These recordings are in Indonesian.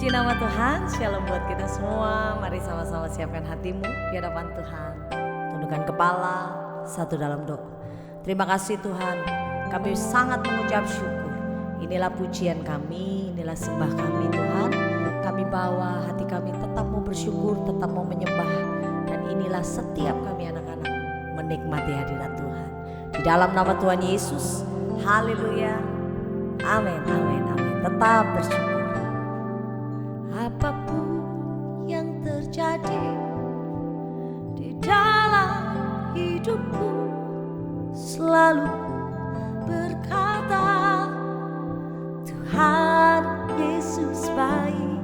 Puji nama Tuhan, shalom buat kita semua. Mari sama-sama siapkan hatimu di hadapan Tuhan. Tundukkan kepala, satu dalam doa. Terima kasih Tuhan, kami sangat mengucap syukur. Inilah pujian kami, inilah sembah kami Tuhan. Kami bawa hati kami tetap mau bersyukur, tetap mau menyembah. Dan inilah setiap kami anak-anak menikmati hadirat Tuhan. Di dalam nama Tuhan Yesus, haleluya, amin, amin, amin. Tetap bersyukur. Apapun yang terjadi di dalam hidupku, selalu berkata Tuhan Yesus baik.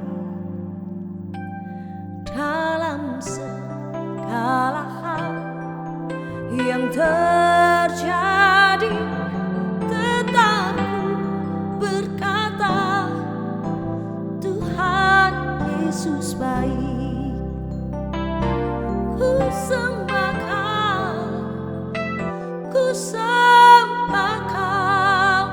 Dalam segala hal yang terjadi, tetap berkata Tuhan Yesus baik. Ku sembah Kau, ku sembah Kau.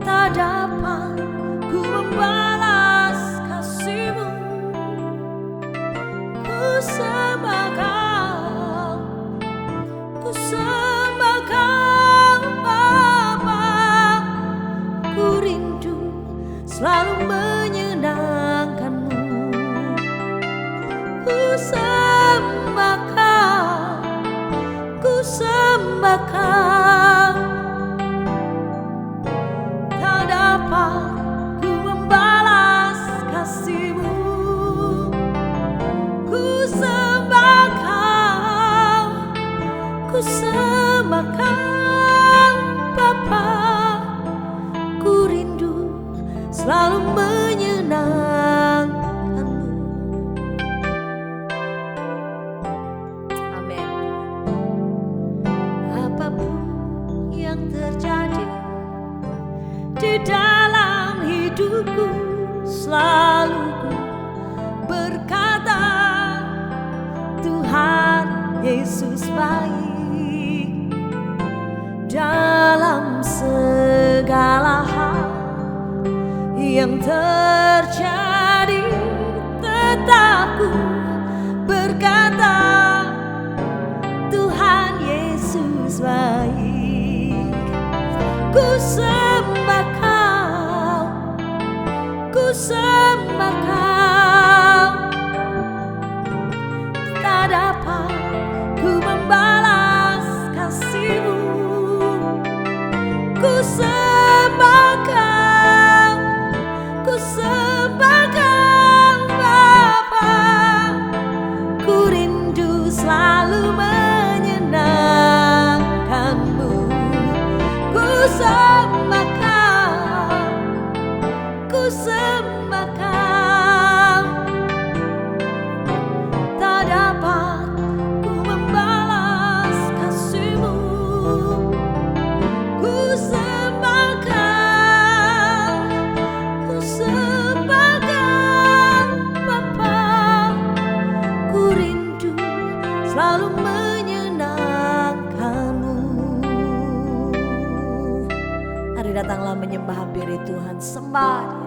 Tak dapat ku membalas kasih-Mu. Ku sembah Kau, ku sembah Kau Bapa. Ku rindu selalu menyenangkan-Mu. Ku sembah Kau, ku sembah Kau. Tak dapat ku membalas kasih-Mu. Ku sembah Kau, ku sembah Kau Bapa. Ku rindu selalu menyenangkan-Mu. Amin. Apapun yang terjadi di dalam hidupku, selalu ku berkata Tuhan Yesus baik. Dalam segala hal yang terjadi, tetap ku berkata Tuhan Yesus baik. Ku sembah Kau, ku sembah Kau. Tak dapat ku membalas kasih-Mu. Ku sembah Kau, ku sembah Kau Bapa. Ku rindu selalu menyenangkan-Mu. Ku sembah Kau, ku sembah Kau. Tak dapat ku membalas kasih-Mu. Ku sembah Kau, ku sembah Kau Bapa. Ku rindu selalu menyenangkan-Mu. Mari datanglah menyembah hampiri Tuhan, sembah Dia.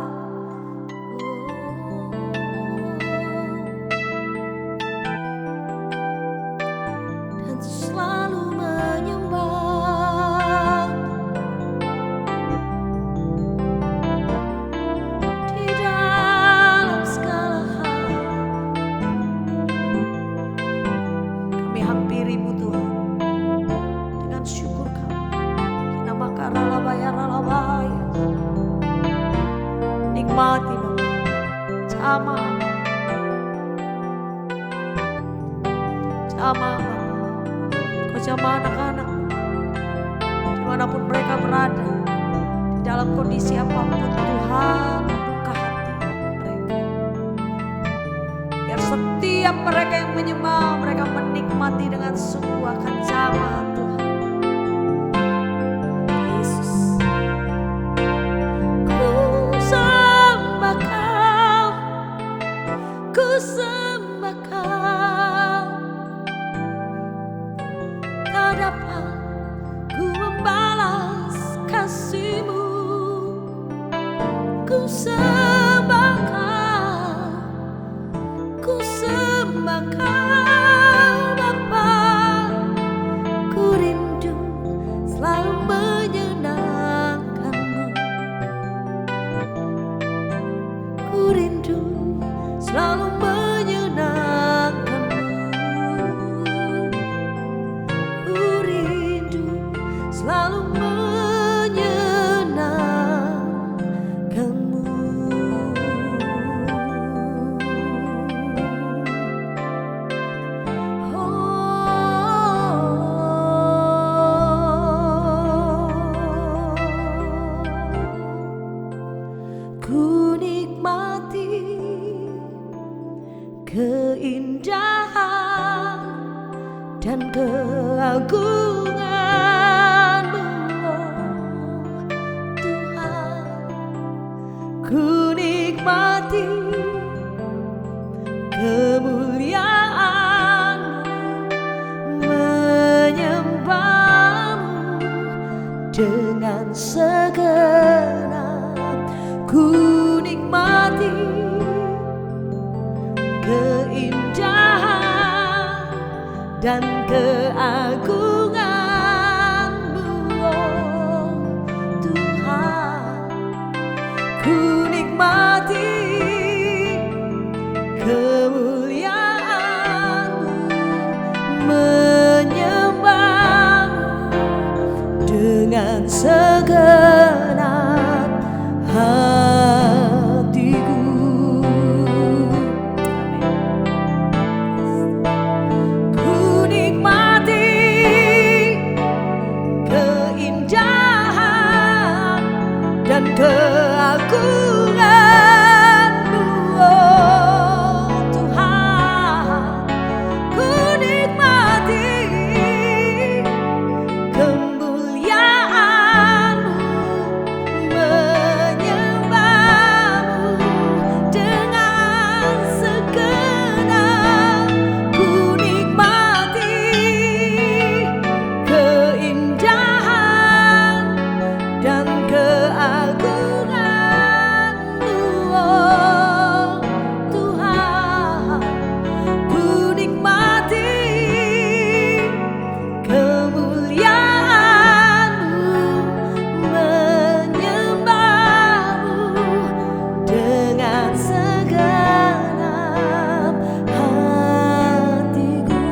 Dan selalu menyembah di dalam segala hal. Kami hampiri-Mu Tuhan dengan syukur Kami. Nama karalabaya ralabaya. Nikmati Bapa, jama Bapa, Kau jama anak-anak dimanapun mereka berada, di dalam kondisi apapun Tuhan, buka hati mereka. Biar setiap mereka yang menyembah, mereka menikmati dengan sungguh akan jamaah Tuhan Yesus. Ku sembah Kau, ku sembah Kau. Tak dapat ku membalas kasih-Mu. Ku sembah dan keagungan-Mu, oh Tuhan. Ku nikmati kemuliaan-Mu, menyembah-Mu dengan segenap. Ku nikmati keindahan dan keagungan-Mu, oh Tuhan. Ku nikmati kemuliaan-Mu, menyembah-Mu dengan segenap hatiku. Ku nikmati keindahan dan keagungan-Mu, oh Tuhan. Ku nikmati kemuliaan-Mu, menyembah-Mu dengan segenap. Ku nikmati keindahan dan keagungan-Mu, oh Tuhan. Ku nikmati kemuliaan-Mu, menyembah-Mu dengan segenap hatiku.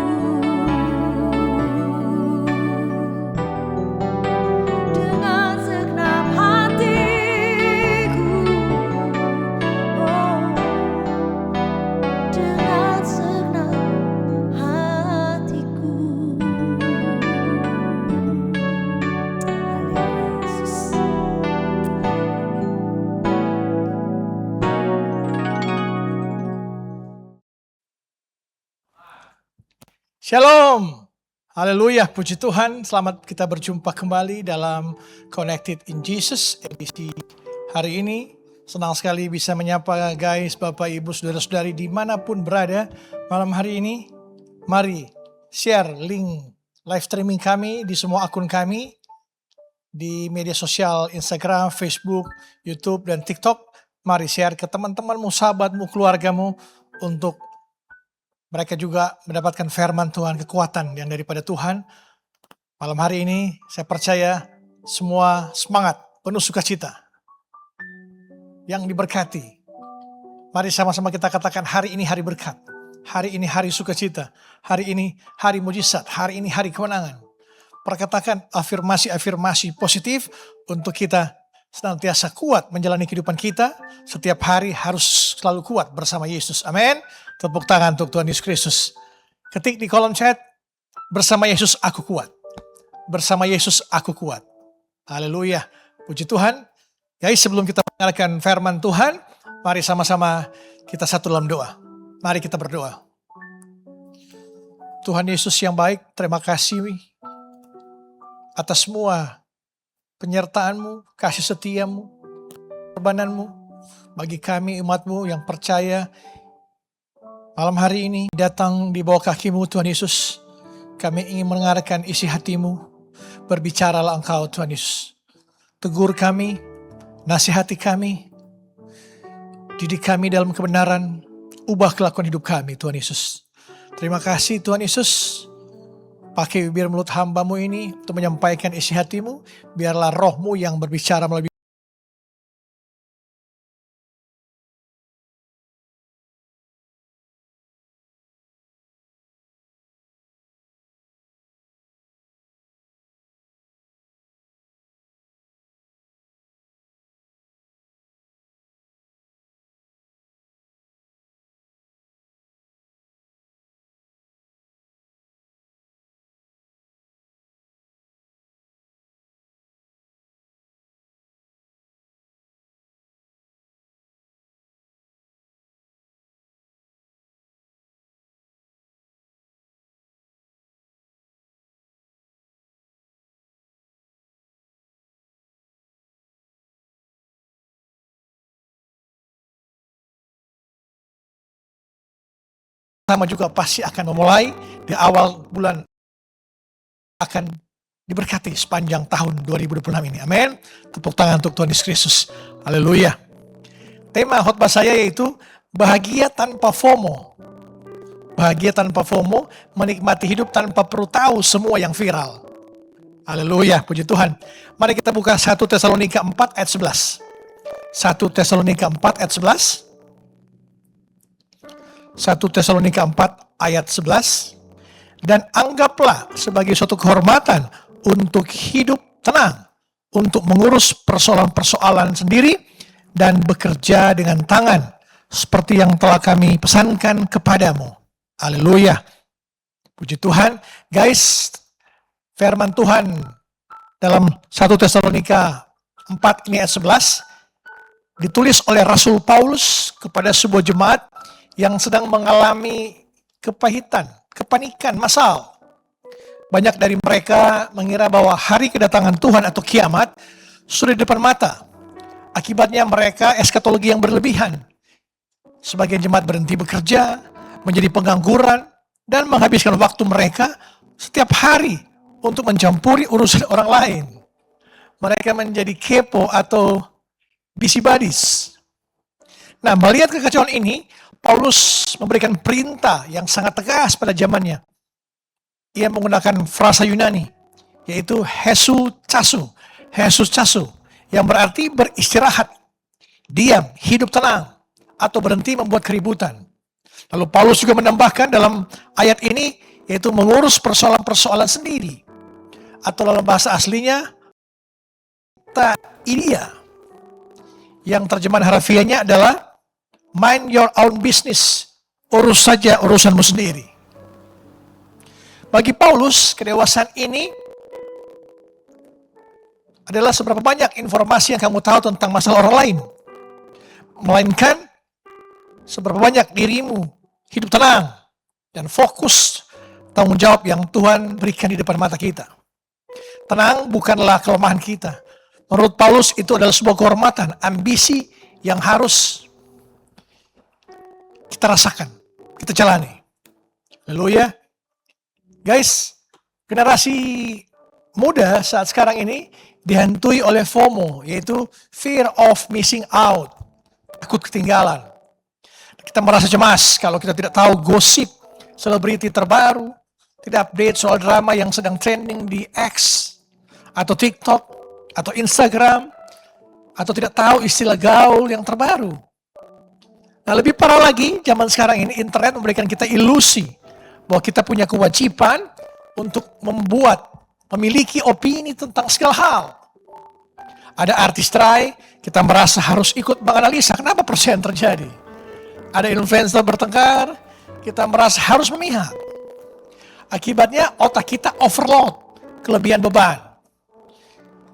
Dengan segenap hatiku, oh, dengan segenap hatiku. Haleluya Yesus. Shalom, haleluya, puji Tuhan. Selamat kita berjumpa kembali dalam Connected in Jesus edisi hari ini. Senang sekali bisa menyapa guys, Bapak, Ibu, Saudara-saudari dimanapun berada malam hari ini. Mari share link live streaming kami di semua akun kami, di media sosial Instagram, Facebook, YouTube, dan TikTok. Mari share ke teman-temanmu, sahabatmu, keluargamu, untuk mereka juga mendapatkan firman Tuhan, kekuatan yang daripada Tuhan. Malam hari ini saya percaya semua semangat, penuh sukacita, yang diberkati. Mari sama-sama kita katakan, hari ini hari berkat, hari ini hari sukacita, hari ini hari mujizat, hari ini hari kemenangan. Perkatakan afirmasi-afirmasi positif untuk kita senantiasa kuat menjalani kehidupan kita. Setiap hari harus selalu kuat bersama Yesus. Amin. Tepuk tangan untuk Tuhan Yesus Kristus. Ketik di kolom chat, bersama Yesus aku kuat. Bersama Yesus aku kuat. Haleluya. Puji Tuhan. Guys, sebelum kita mendengarkan firman Tuhan, mari sama-sama kita satu dalam doa. Mari kita berdoa. Tuhan Yesus yang baik, terima kasih atas semua penyertaan-Mu, kasih setia-Mu, korbanan-Mu bagi kami umat-Mu yang percaya. Malam hari ini datang di bawah kaki-Mu Tuhan Yesus. Kami ingin mendengarkan isi hati-Mu. Berbicaralah Engkau Tuhan Yesus. Tegur kami, nasihati kami, didik kami dalam kebenaran, ubah kelakuan hidup kami Tuhan Yesus. Terima kasih Tuhan Yesus. Pakai bibir mulut hamba-Mu ini untuk menyampaikan isi hati-Mu. Biarlah roh-Mu yang berbicara melalui sama juga pasti akan memulai di awal bulan, akan diberkati sepanjang tahun 2026 ini. Amin. Tepuk tangan untuk Tuhan Yesus Kristus. Haleluya. Tema khotbah saya yaitu bahagia tanpa FOMO. Bahagia tanpa FOMO, menikmati hidup tanpa perlu tahu semua yang viral. Haleluya, puji Tuhan. Mari kita buka 1 Tesalonika 4 ayat 11. 1 Tesalonika 4 ayat 11. 1 Tesalonika 4 ayat 11. Dan anggaplah sebagai suatu kehormatan untuk hidup tenang, untuk mengurus persoalan-persoalan sendiri dan bekerja dengan tangan seperti yang telah kami pesankan kepadamu. Haleluya. Puji Tuhan. Guys, firman Tuhan dalam 1 Tesalonika 4 ini ayat 11 ditulis oleh Rasul Paulus kepada sebuah jemaat yang sedang mengalami kepahitan, kepanikan massal. Banyak dari mereka mengira bahwa hari kedatangan Tuhan atau kiamat sudah di depan mata. Akibatnya mereka eskatologi yang berlebihan. Sebagian jemaat berhenti bekerja, menjadi pengangguran, dan menghabiskan waktu mereka setiap hari untuk mencampuri urusan orang lain. Mereka menjadi kepo atau busybodies. Nah, melihat kekacauan ini, Paulus memberikan perintah yang sangat tegas pada zamannya. Ia menggunakan frasa Yunani, yaitu hesu chasu, yang berarti beristirahat, diam, hidup tenang, atau berhenti membuat keributan. Lalu Paulus juga menambahkan dalam ayat ini, yaitu mengurus persoalan-persoalan sendiri. Atau dalam bahasa aslinya, idia. Yang terjemahan harfiahnya adalah mind your own business, urus saja urusanmu sendiri. Bagi Paulus, kedewasaan ini adalah seberapa banyak informasi yang kamu tahu tentang masalah orang lain, melainkan seberapa banyak dirimu hidup tenang dan fokus tanggung jawab yang Tuhan berikan di depan mata kita. Tenang bukanlah kelemahan kita. Menurut Paulus itu adalah sebuah kehormatan, ambisi yang harus kita rasakan, kita jalani. Haleluya. Guys, generasi muda saat sekarang ini dihantui oleh FOMO, yaitu fear of missing out, takut ketinggalan. Kita merasa cemas kalau kita tidak tahu gosip selebriti terbaru, tidak update soal drama yang sedang trending di X atau TikTok atau Instagram, atau tidak tahu istilah gaul yang terbaru. Nah, lebih parah lagi, zaman sekarang ini internet memberikan kita ilusi bahwa kita punya kewajiban untuk memiliki opini tentang segala hal. Ada artis try, kita merasa harus ikut menganalisa kenapa persen terjadi. Ada influencer bertengkar, kita merasa harus memihak. Akibatnya otak kita overload, kelebihan beban.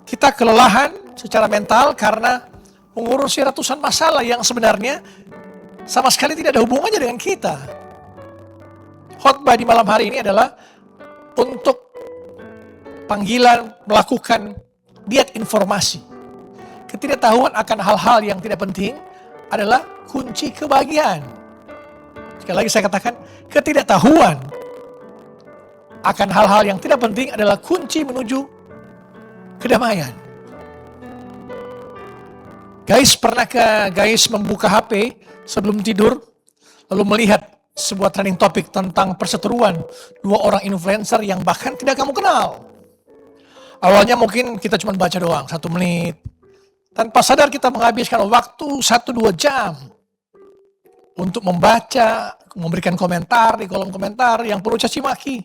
Kita kelelahan secara mental karena mengurusi ratusan masalah yang sebenarnya sama sekali tidak ada hubungannya dengan kita. Khotbah di malam hari ini adalah untuk panggilan melakukan diet informasi. Ketidaktahuan akan hal-hal yang tidak penting adalah kunci kebahagiaan. Sekali lagi saya katakan, ketidaktahuan akan hal-hal yang tidak penting adalah kunci menuju kedamaian. Guys, pernahkah guys membuka HP sebelum tidur lalu melihat sebuah trending topik tentang perseteruan dua orang influencer yang bahkan tidak kamu kenal? Awalnya mungkin kita cuma baca doang 1 menit. Tanpa sadar kita menghabiskan waktu 1-2 jam untuk membaca, memberikan komentar di kolom komentar yang perlu caci maki.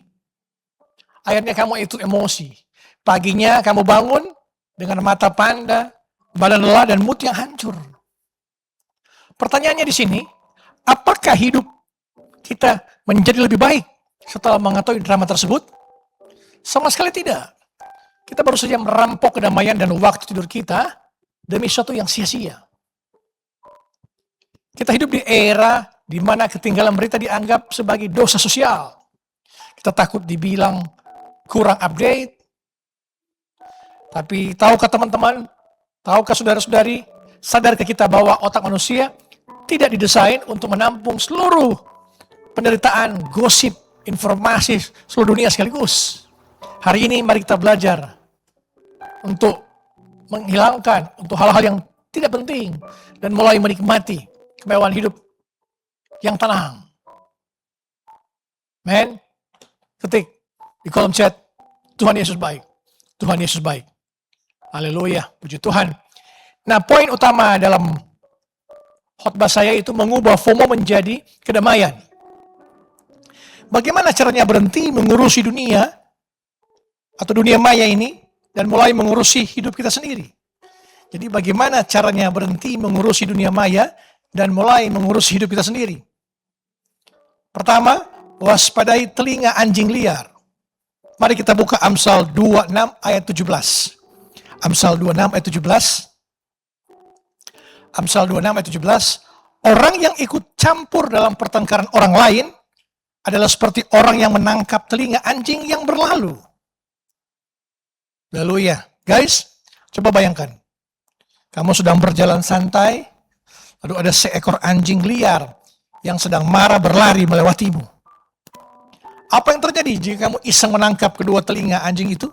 Akhirnya kamu itu emosi. Paginya kamu bangun dengan mata panda, badan lelah dan mood yang hancur. Pertanyaannya di sini, apakah hidup kita menjadi lebih baik setelah mengetahui drama tersebut? Sama sekali tidak. Kita baru saja merampok kedamaian dan waktu tidur kita demi sesuatu yang sia-sia. Kita hidup di era di mana ketinggalan berita dianggap sebagai dosa sosial. Kita takut dibilang kurang update. Tapi tahukah teman-teman, tahukah saudara-saudari, sadarkah kita bahwa otak manusia tidak didesain untuk menampung seluruh penderitaan, gosip, informasi seluruh dunia sekaligus. Hari ini mari kita belajar untuk menghilangkan untuk hal-hal yang tidak penting dan mulai menikmati kemewahan hidup yang tenang. Men, ketik di kolom chat, Tuhan Yesus baik. Tuhan Yesus baik. Haleluya, puji Tuhan. Nah, poin utama dalam khotbah saya itu mengubah FOMO menjadi kedamaian. Bagaimana caranya berhenti mengurusi dunia atau dunia maya ini dan mulai mengurusi hidup kita sendiri. Jadi bagaimana caranya berhenti mengurusi dunia maya dan mulai mengurusi hidup kita sendiri. Pertama, waspadai telinga anjing liar. Mari kita buka Amsal 26 ayat 17. Amsal 26 ayat 17. Amsal 26 ayat 17. Orang yang ikut campur dalam pertengkaran orang lain adalah seperti orang yang menangkap telinga anjing yang berlalu. Lalu ya, guys, coba bayangkan. Kamu sedang berjalan santai, lalu ada seekor anjing liar yang sedang marah berlari melewatimu. Apa yang terjadi jika kamu iseng menangkap kedua telinga anjing itu?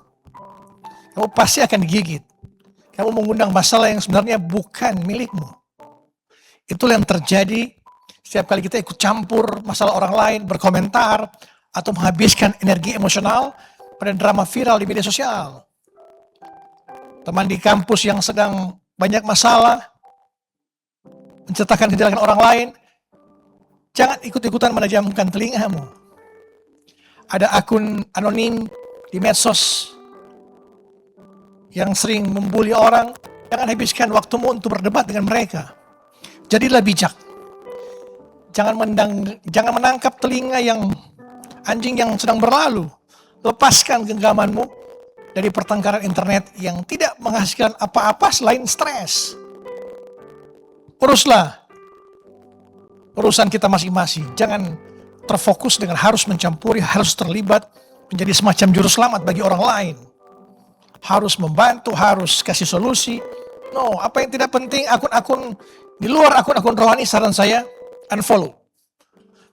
Kamu pasti akan digigit. Kamu mengundang masalah yang sebenarnya bukan milikmu. Itulah yang terjadi setiap kali kita ikut campur masalah orang lain, berkomentar, atau menghabiskan energi emosional pada drama viral di media sosial. Teman di kampus yang sedang banyak masalah, menceritakan kejelekan orang lain, jangan ikut-ikutan menajamkan telingamu. Ada akun anonim di medsos yang sering membuli orang, jangan habiskan waktumu untuk berdebat dengan mereka. Jadilah bijak. Jangan menangkap telinga yang anjing yang sedang berlalu. Lepaskan genggamanmu dari pertengkaran internet yang tidak menghasilkan apa-apa selain stres. Uruslah urusan kita masing-masing. Jangan terfokus dengan harus mencampuri, harus terlibat, menjadi semacam juru selamat bagi orang lain. Harus membantu, harus kasih solusi. No, apa yang tidak penting, akun-akun di luar akun-akun rohani, saran saya, unfollow.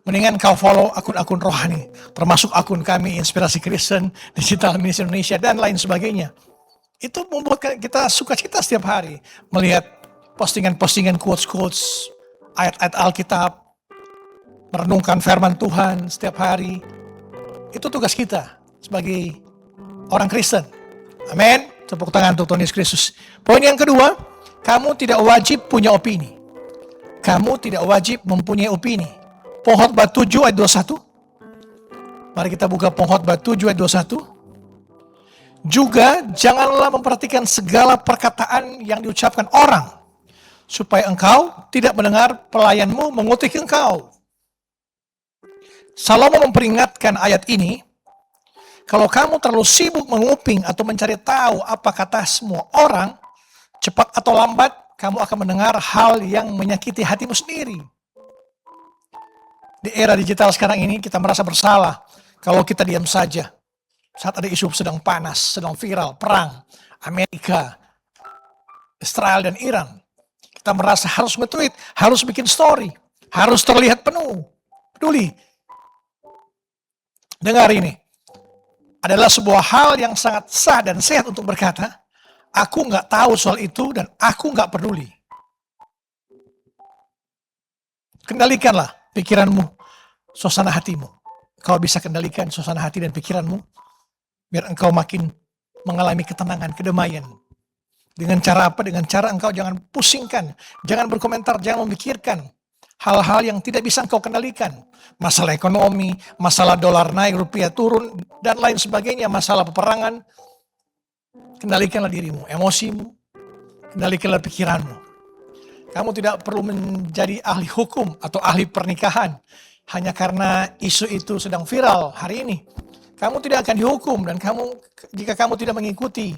Mendingan kau follow akun-akun rohani, termasuk akun kami, Inspirasi Kristen, Digital Ministry Indonesia, dan lain sebagainya. Itu membuat kita sukacita setiap hari, melihat postingan-postingan quotes-quotes, ayat-ayat Alkitab, merenungkan firman Tuhan setiap hari. Itu tugas kita sebagai orang Kristen. Amin. Tepuk tangan untuk Tuhan Yesus Kristus. Poin yang kedua, kamu tidak wajib punya opini. Kamu tidak wajib mempunyai opini. Pengkhotbah 7 ayat 21. Mari kita buka Pengkhotbah 7 ayat 21. Juga janganlah memperhatikan segala perkataan yang diucapkan orang, supaya engkau tidak mendengar pelayanmu mengutuk engkau. Salomo memperingatkan ayat ini, kalau kamu terlalu sibuk menguping atau mencari tahu apa kata semua orang, cepat atau lambat kamu akan mendengar hal yang menyakiti hatimu sendiri. Di era digital sekarang ini kita merasa bersalah kalau kita diam saja. Saat ada isu sedang panas, sedang viral, perang, Amerika, Israel dan Iran. Kita merasa harus nge-tweet, harus bikin story, harus terlihat penuh, peduli. Dengar ini, adalah sebuah hal yang sangat sah dan sehat untuk berkata, aku nggak tahu soal itu dan aku nggak peduli. Kendalikanlah pikiranmu, suasana hatimu. Kau bisa kendalikan suasana hati dan pikiranmu, biar engkau makin mengalami ketenangan, kedamaian. Dengan cara apa? Dengan cara engkau jangan pusingkan, jangan berkomentar, jangan memikirkan hal-hal yang tidak bisa engkau kendalikan. Masalah ekonomi, masalah dolar naik, rupiah turun, dan lain sebagainya, masalah peperangan. Kendalikanlah dirimu, emosimu, kendalikanlah pikiranmu. Kamu tidak perlu menjadi ahli hukum atau ahli pernikahan hanya karena isu itu sedang viral hari ini. Kamu tidak akan dihukum dan jika kamu tidak mengikuti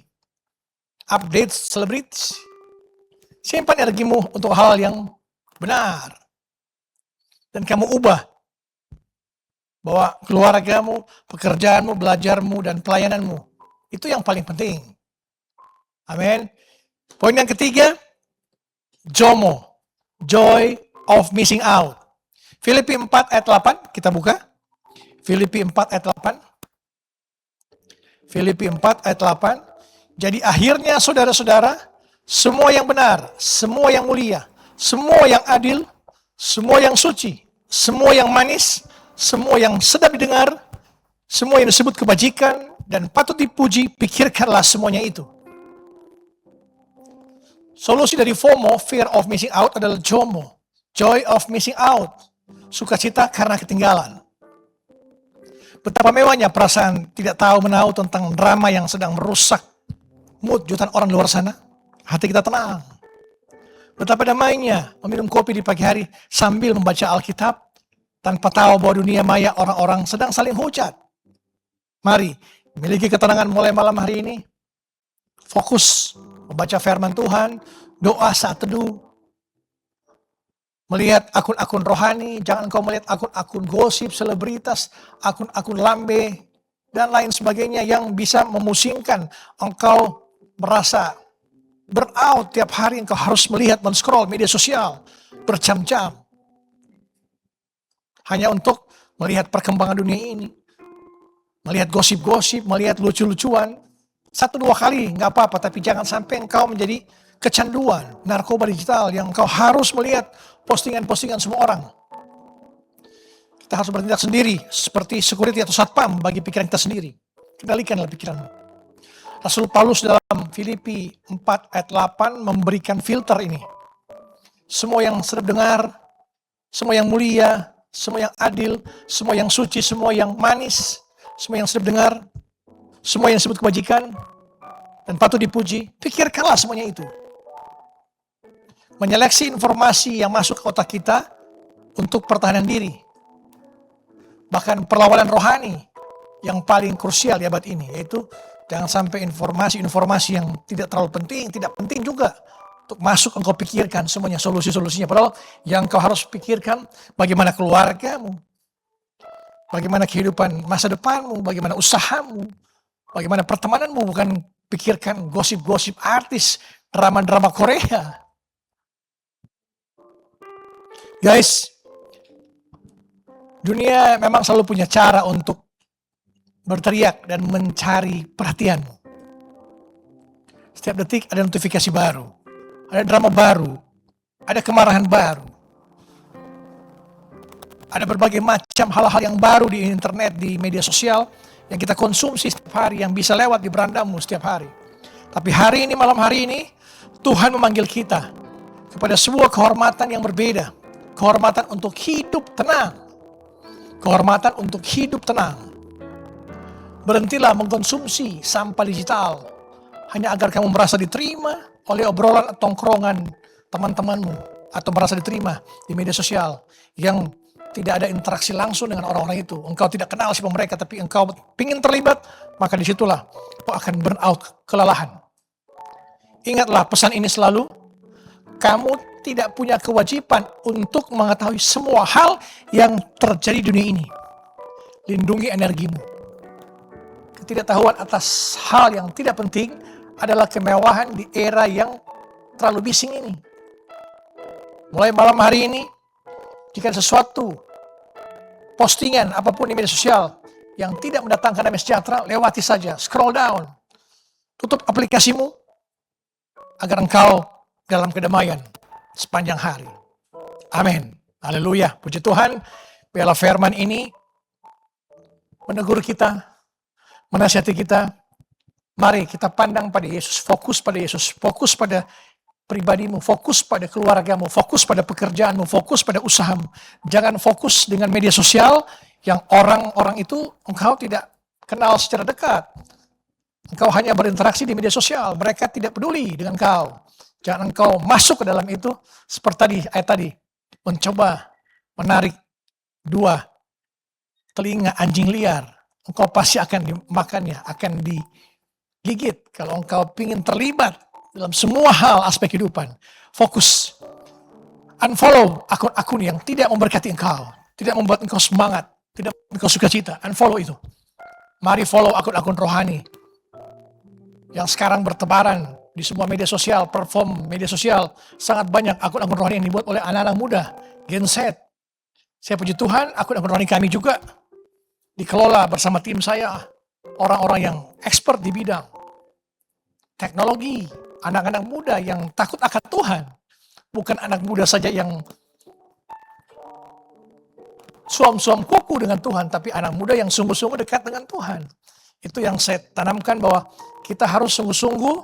update selebritis. Simpan energimu untuk hal yang benar. Dan kamu ubah bahwa keluargamu, pekerjaanmu, belajarmu, dan pelayananmu. Itu yang paling penting. Amin. Poin yang ketiga, JOMO, Joy of Missing Out. Filipi 4 ayat 8, kita buka. Filipi 4 ayat 8. Filipi 4 ayat 8. Jadi akhirnya saudara-saudara, semua yang benar, semua yang mulia, semua yang adil, semua yang suci, semua yang manis, semua yang sedap didengar, semua yang disebut kebajikan dan patut dipuji, pikirkanlah semuanya itu. Solusi dari FOMO, fear of missing out, adalah JOMO, joy of missing out, sukacita karena ketinggalan. Betapa mewahnya perasaan tidak tahu menahu tentang drama yang sedang merusak mood jutaan orang luar sana. Hati kita tenang. Betapa damainya meminum kopi di pagi hari sambil membaca Alkitab tanpa tahu bahwa dunia maya orang-orang sedang saling hujat. Mari miliki ketenangan mulai malam hari ini. Fokus membaca firman Tuhan, doa saat teduh. Melihat akun-akun rohani, jangan kau melihat akun-akun gosip, selebritas, akun-akun lambe, dan lain sebagainya yang bisa memusingkan engkau merasa burnout tiap hari. Engkau harus melihat, men-scroll media sosial berjam-jam. Hanya untuk melihat perkembangan dunia ini. Melihat gosip-gosip, melihat lucu-lucuan. 1-2 kali nggak apa-apa, tapi jangan sampai engkau menjadi kecanduan narkoba digital yang engkau harus melihat postingan-postingan semua orang. Kita harus bertindak sendiri seperti security atau satpam bagi pikiran kita sendiri. Kendalikanlah pikiranmu. Rasul Paulus dalam Filipi 4 ayat 8 memberikan filter ini. Semua yang sedap dengar, semua yang mulia, semua yang adil, semua yang suci, semua yang manis, semua yang sedap dengar, semua yang disebut kebajikan dan patut dipuji, pikirkanlah semuanya itu. Menyeleksi informasi yang masuk ke otak kita untuk pertahanan diri. Bahkan perlawanan rohani yang paling krusial di abad ini, yaitu jangan sampai informasi-informasi yang tidak terlalu penting, tidak penting juga untuk masuk engkau pikirkan semuanya solusi-solusinya. Padahal yang kau harus pikirkan bagaimana keluargamu, bagaimana kehidupan masa depanmu, bagaimana usahamu, bagaimana pertemananmu, bukan pikirkan gosip-gosip artis, drama-drama Korea. Guys, dunia memang selalu punya cara untuk berteriak dan mencari perhatianmu. Setiap detik ada notifikasi baru, ada drama baru, ada kemarahan baru. Ada berbagai macam hal-hal yang baru di internet, di media sosial yang kita konsumsi setiap hari, yang bisa lewat di berandamu setiap hari. Tapi hari ini, malam hari ini, Tuhan memanggil kita kepada sebuah kehormatan yang berbeda. Kehormatan untuk hidup tenang. Kehormatan untuk hidup tenang. Berhentilah mengkonsumsi sampah digital hanya agar kamu merasa diterima oleh obrolan atau tongkrongan teman-temanmu, atau merasa diterima di media sosial yang tidak ada interaksi langsung dengan orang-orang itu. Engkau tidak kenal siapa mereka, tapi engkau ingin terlibat, maka disitulah engkau akan burnout, kelelahan. Ingatlah pesan ini selalu, kamu tidak punya kewajiban untuk mengetahui semua hal yang terjadi di dunia ini. Lindungi energimu. Ketidaktahuan atas hal yang tidak penting adalah kemewahan di era yang terlalu bising ini. Mulai malam hari ini, jika sesuatu postingan apapun di media sosial yang tidak mendatangkan damai sejahtera, lewati saja, scroll down, tutup aplikasimu agar engkau dalam kedamaian sepanjang hari. Amin. Haleluya. Puji Tuhan, biarlah firman ini menegur kita, menasihati kita. Mari kita pandang pada Yesus, fokus pada Yesus, fokus pada pribadimu, fokus pada keluargamu, fokus pada pekerjaanmu, fokus pada usahamu. Jangan fokus dengan media sosial yang orang-orang itu engkau tidak kenal secara dekat. Engkau hanya berinteraksi di media sosial, mereka tidak peduli dengan engkau. Jangan engkau masuk ke dalam itu seperti ayat tadi, mencoba menarik 2 telinga anjing liar. Engkau pasti akan dimakannya, akan digigit kalau engkau ingin terlibat dalam semua hal aspek kehidupan. Fokus. Unfollow akun-akun yang tidak memberkati engkau, tidak membuat engkau semangat, tidak membuat engkau sukacita. Unfollow itu. Mari follow akun-akun rohani yang sekarang bertebaran di semua media sosial, platform media sosial. Sangat banyak akun-akun rohani yang dibuat oleh anak-anak muda, Gen Z. Saya puji Tuhan, aku dan rohani kami juga dikelola bersama tim saya, orang-orang yang expert di bidang teknologi, anak-anak muda yang takut akan Tuhan. Bukan anak muda saja yang suam-suam kuku dengan Tuhan, tapi anak muda yang sungguh-sungguh dekat dengan Tuhan. Itu yang saya tanamkan, bahwa kita harus sungguh-sungguh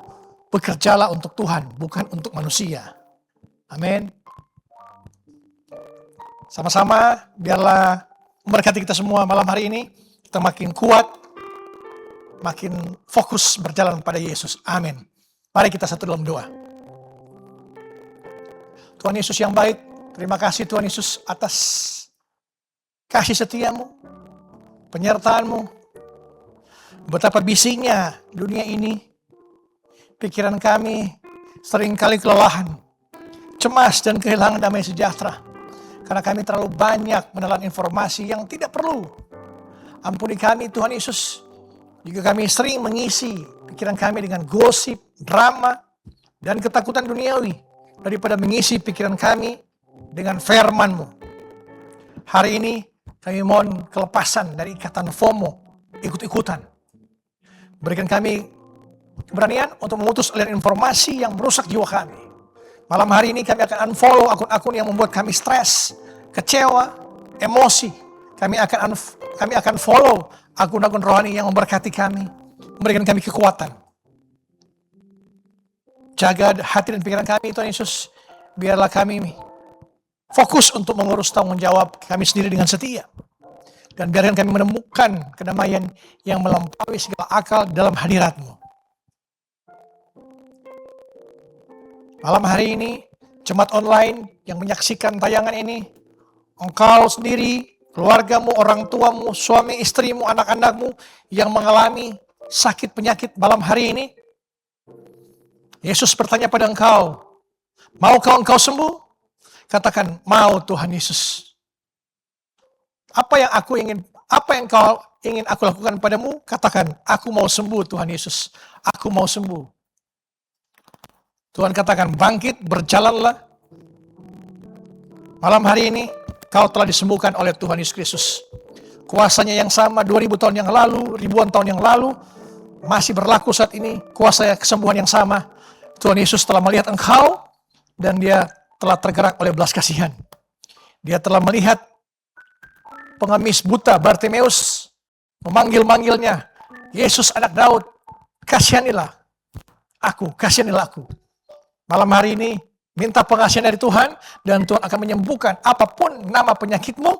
bekerjalah untuk Tuhan, bukan untuk manusia. Amin. Sama-sama, biarlah memberkati kita semua malam hari ini. Kita makin kuat, makin fokus berjalan pada Yesus. Amin. Mari kita satu dalam doa. Tuhan Yesus yang baik, terima kasih Tuhan Yesus atas kasih setiamu, penyertaan-Mu. Betapa bisiknya dunia ini, pikiran kami seringkali kelelahan, cemas dan kehilangan damai sejahtera. Karena kami terlalu banyak menelan informasi yang tidak perlu. Ampuni kami Tuhan Yesus. Jika kami sering mengisi pikiran kami dengan gosip, drama, dan ketakutan duniawi, daripada mengisi pikiran kami dengan firman-Mu. Hari ini kami mohon kelepasan dari ikatan FOMO, ikut-ikutan. Berikan kami keberanian untuk memutus aliran informasi yang merusak jiwa kami. Malam hari ini kami akan unfollow akun-akun yang membuat kami stres, kecewa, emosi. Kami akan follow akun-akun rohani yang memberkati kami, memberikan kami kekuatan. Jaga hati dan pikiran kami Tuhan Yesus. Biarlah kami fokus untuk mengurus tanggung jawab kami sendiri dengan setia. Dan biarkan kami menemukan kedamaian yang melampaui segala akal dalam hadirat-Mu. Malam hari ini, jemaat online yang menyaksikan tayangan ini, engkau sendiri, keluargamu, orang tuamu, suami istrimu, anak-anakmu yang mengalami sakit penyakit malam hari ini, Yesus bertanya pada engkau, maukah engkau sembuh? Katakan, mau Tuhan Yesus. Apa yang kau ingin aku lakukan padamu? Katakan, aku mau sembuh Tuhan Yesus. Aku mau sembuh. Tuhan katakan, bangkit, berjalanlah. Malam hari ini, kau telah disembuhkan oleh Tuhan Yesus Kristus. Kuasanya yang sama 2000 tahun yang lalu, ribuan tahun yang lalu, masih berlaku saat ini. Kuasa kesembuhan yang sama. Tuhan Yesus telah melihat engkau, dan dia telah tergerak oleh belas kasihan. Dia telah melihat pengemis buta Bartimeus, memanggil-manggilnya, Yesus anak Daud, kasihanilah aku, kasihanilah aku. Malam hari ini, minta pengasihan dari Tuhan, dan Tuhan akan menyembuhkan apapun nama penyakitmu.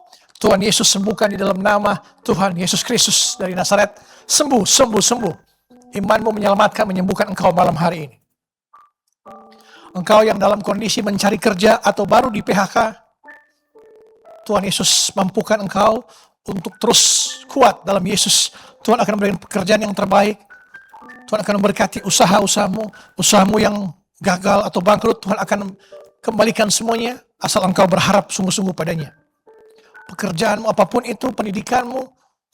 Tuhan Yesus sembuhkan di dalam nama Tuhan Yesus Kristus dari Nazaret. Sembuh, sembuh, sembuh. Imanmu menyelamatkan, menyembuhkan engkau malam hari ini. Engkau yang dalam kondisi mencari kerja atau baru di PHK, Tuhan Yesus mampukan engkau untuk terus kuat dalam Yesus. Tuhan akan memberikan pekerjaan yang terbaik. Tuhan akan memberkati usahamu yang gagal atau bangkrut. Tuhan akan kembalikan semuanya, asal engkau berharap sungguh-sungguh padanya. Pekerjaanmu apapun itu, pendidikanmu,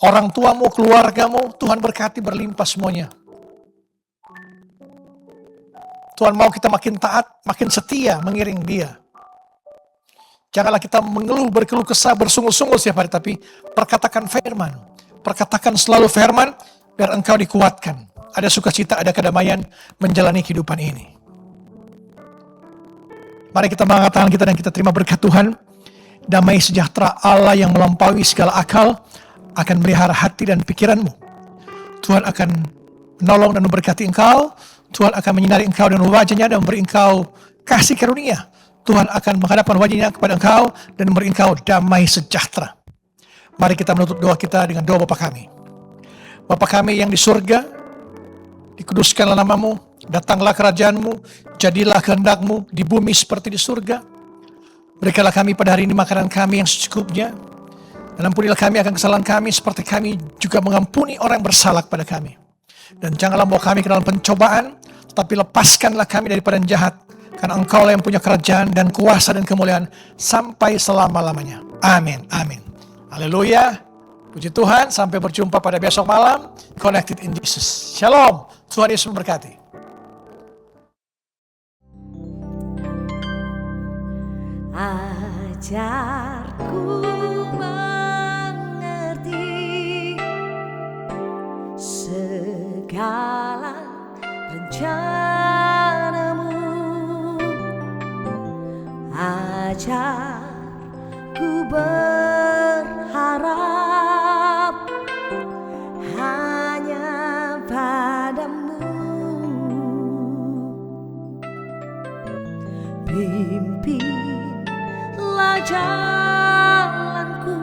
orang tuamu, keluargamu, Tuhan berkati berlimpah semuanya. Tuhan mau kita makin taat, makin setia mengiring Dia. Janganlah kita mengeluh, berkeluh kesah, bersungguh-sungguh setiap hari, tapi perkatakan firman. Perkatakan selalu firman, biar engkau dikuatkan. Ada sukacita, ada kedamaian menjalani kehidupan ini. Mari kita mengangkat tangan kita dan kita terima berkat Tuhan. Damai sejahtera Allah yang melampaui segala akal akan melihara hati dan pikiranmu. Tuhan akan menolong dan memberkati engkau. Tuhan akan menyinari engkau dengan wajahnya dan memberi engkau kasih karunia. Tuhan akan menghadapkan wajahnya kepada engkau dan memberi engkau damai sejahtera. Mari kita menutup doa kita dengan doa Bapa kami. Bapa kami yang di surga, dikuduskanlah namamu, datanglah kerajaanmu, jadilah kehendak-Mu di bumi seperti di surga. Berikanlah kami pada hari ini makanan kami yang secukupnya, dan ampunilah kami akan kesalahan kami seperti kami juga mengampuni orang yang bersalah kepada kami. Dan janganlah bawa kami ke dalam pencobaan, tetapi lepaskanlah kami daripada yang jahat, karena Engkau-lah yang punya kerajaan dan kuasa dan kemuliaan sampai selama-lamanya. Amin, amin. Haleluya. Puji Tuhan, sampai berjumpa pada besok malam. Connected in Jesus. Shalom. Tuhan Yesus memberkati. Ajarku mengerti segala rencanamu. Ajarku berharap hanya padamu. Pimpinlah jalanku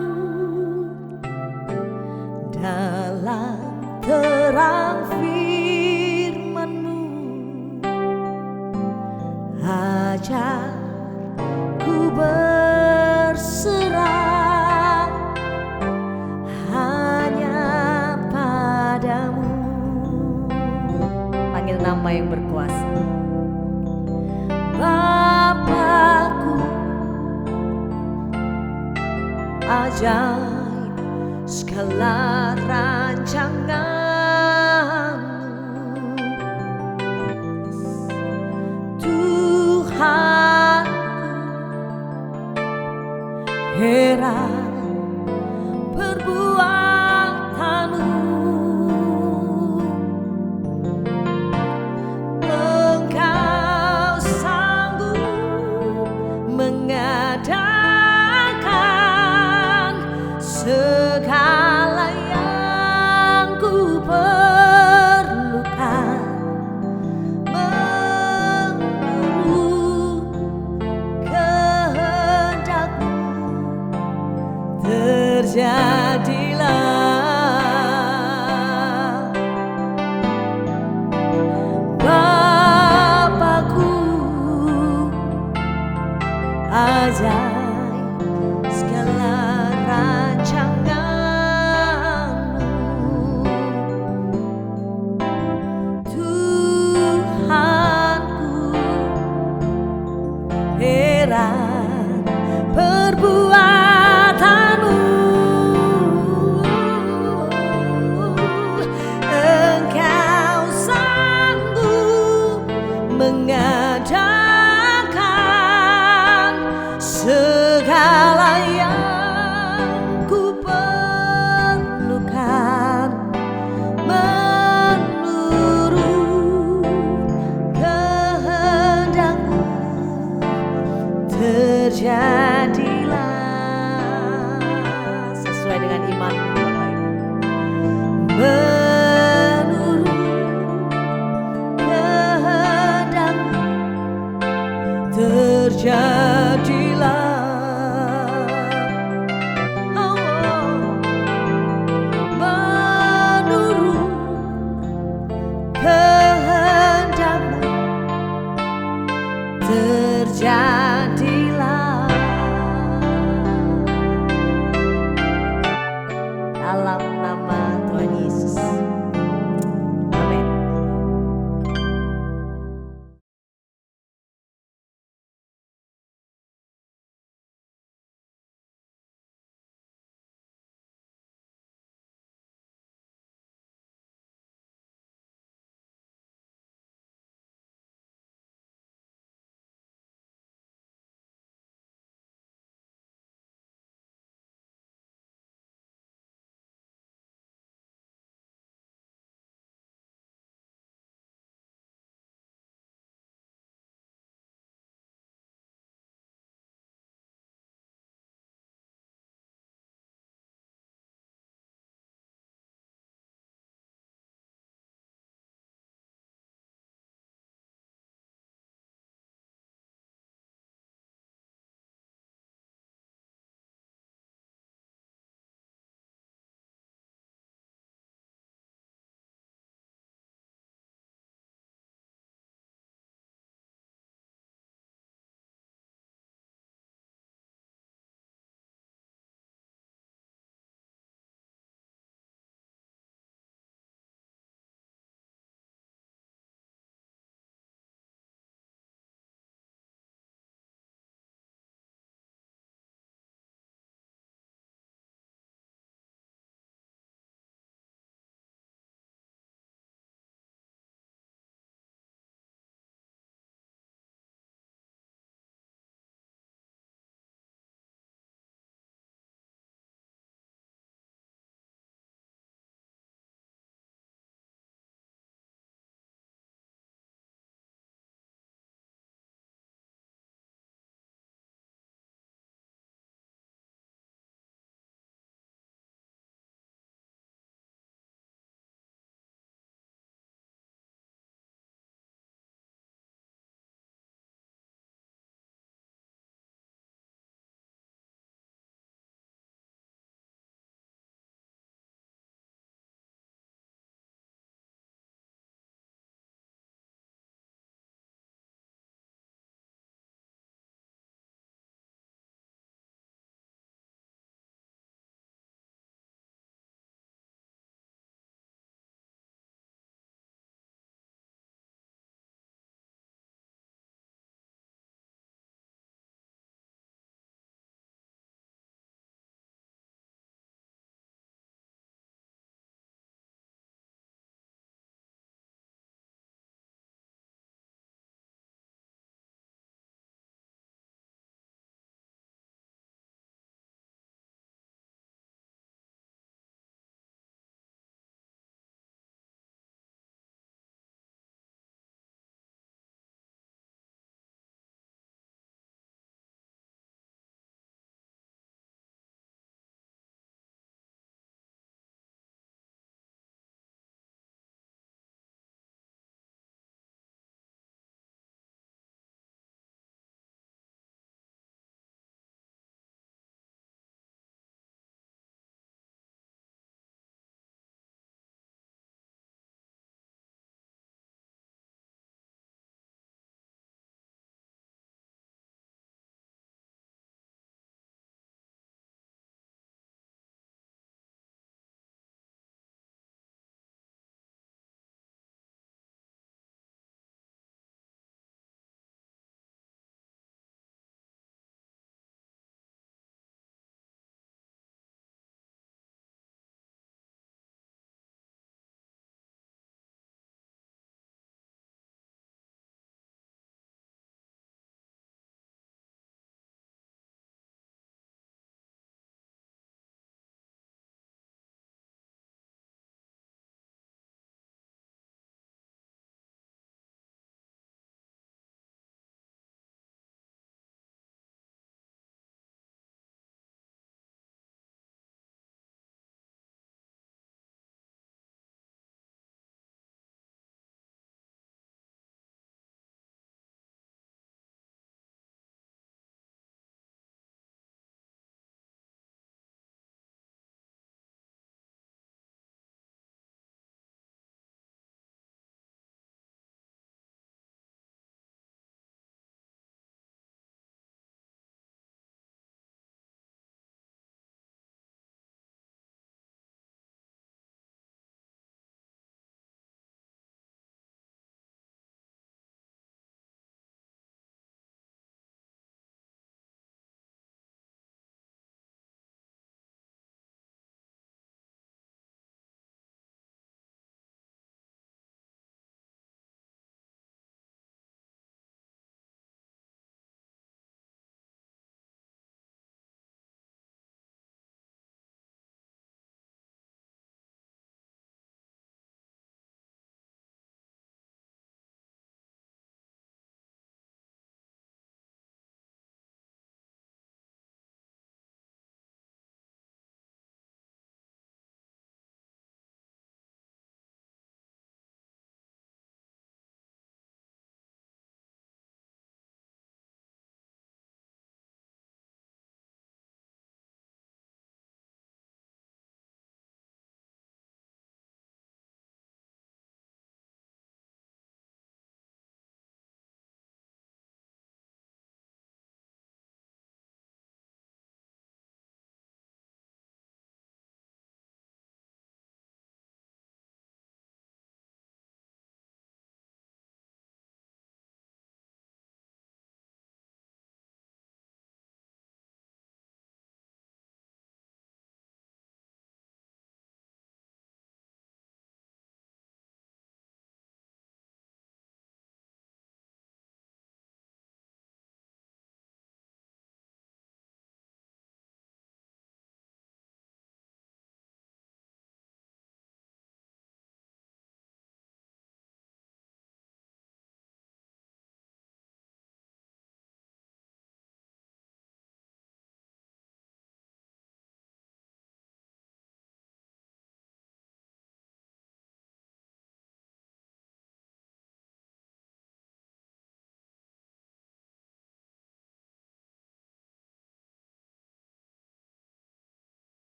dalam terang firman-Mu. Ajarku berserah hanya padamu. Panggil nama yang berkuasa. Bapakku, ajaib segala rancangan-Mu. Tuhanku, heran perbuatan-Mu. Engkau sanggup mengadakan segala yang ku perlukan. Menurut kehendak-Mu terjadilah. Bapakku, ajaib segala rancangan-Mu. Tuhanku, heran perbuatan-Mu. Engkau sanggup mengadakan segala yang ku perlukan. Menurut kehendak-Mu terjadilah. Sesuai dengan iman Bapak Ibu. Menurut kehendak-Mu terjadilah. Menurut kehendak-Mu terjadilah.